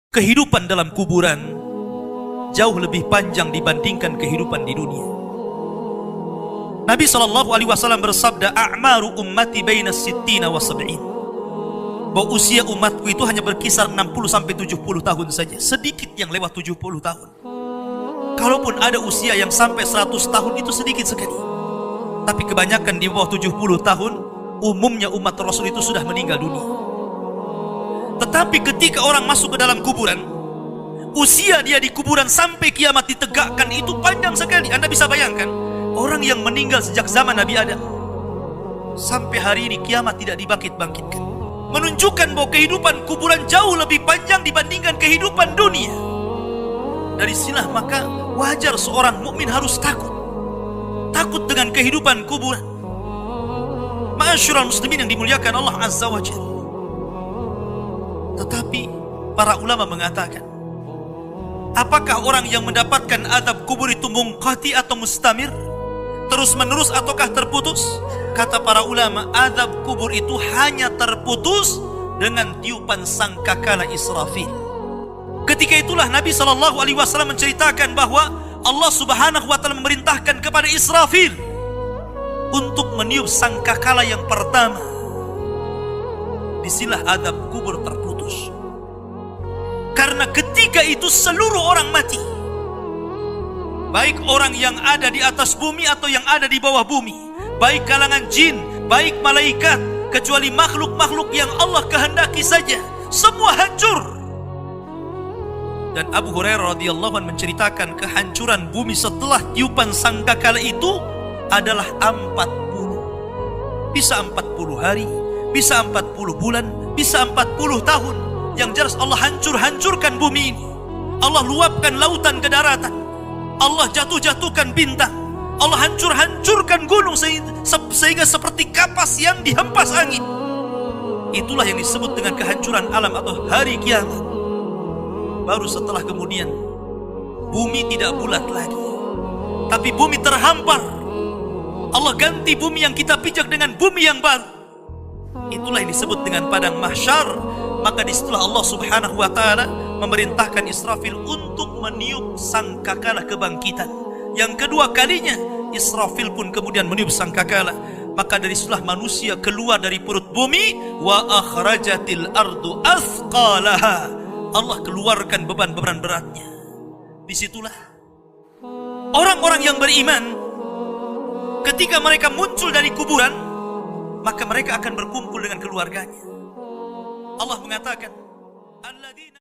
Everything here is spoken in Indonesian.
Kehidupan dalam kuburan jauh lebih panjang dibandingkan kehidupan di dunia. Nabi SAW bersabda, "A'maru ummati baina sittina wa sab'in." Bahwa usia umatku itu hanya berkisar 60 sampai 70 tahun saja. Sedikit yang lewat 70 tahun. Kalaupun ada usia yang sampai 100 tahun itu sedikit sekali. Tapi kebanyakan di bawah 70 tahun, umumnya umat Rasul itu sudah meninggal dunia. Tetapi ketika orang masuk ke dalam kuburan, usia dia di kuburan sampai kiamat ditegakkan itu panjang sekali. Anda bisa bayangkan, orang yang meninggal sejak zaman Nabi Adam sampai hari ini kiamat tidak dibangkit-bangkitkan, menunjukkan bahwa kehidupan kuburan jauh lebih panjang dibandingkan kehidupan dunia. Dari sinilah maka wajar seorang mukmin harus takut dengan kehidupan kuburan. Ma'asyiral muslimin yang dimuliakan Allah Azza wa Jalla. Tetapi para ulama mengatakan, apakah orang yang mendapatkan azab kubur itu munqati atau mustamir, terus menerus ataukah terputus? Kata para ulama, azab kubur itu hanya terputus dengan tiupan sangkakala Israfil. Ketika itulah Nabi SAW menceritakan bahwa Allah Subhanahu wa Ta'ala memerintahkan kepada Israfil untuk meniup sangkakala yang pertama. Disinilah azab kubur terputus. Karena ketika itu seluruh orang mati, baik orang yang ada di atas bumi atau yang ada di bawah bumi, baik kalangan jin, baik malaikat, kecuali makhluk-makhluk yang Allah kehendaki saja, semua hancur. Dan Abu Hurairah radhiyallahu anhu menceritakan kehancuran bumi setelah tiupan sangkakala itu adalah 40. Bisa 40 hari, bisa 40 bulan, bisa 40 tahun. Yang jelas Allah hancurkan bumi ini. Allah luapkan lautan ke daratan. Allah jatuhkan bintang. Allah hancurkan gunung sehingga seperti kapas yang dihempas angin. Itulah yang disebut dengan kehancuran alam atau hari kiamat. Baru setelah kemudian bumi tidak bulat lagi, tapi bumi terhampar. Allah ganti bumi yang kita pijak dengan bumi yang baru. Itulah yang disebut dengan padang mahsyar. Maka disitulah Allah Subhanahu wa Ta'ala memerintahkan Israfil untuk meniup sangkakala kebangkitan. Yang kedua kalinya Israfil pun kemudian meniup sangkakala. Maka dari situlah manusia keluar dari perut bumi. Wa akhrajatil ardu athqalaha. Allah keluarkan beban-beban beratnya. Disitulah orang-orang yang beriman, ketika mereka muncul dari kuburan, maka mereka akan berkumpul dengan keluarganya. Allah mengatakan,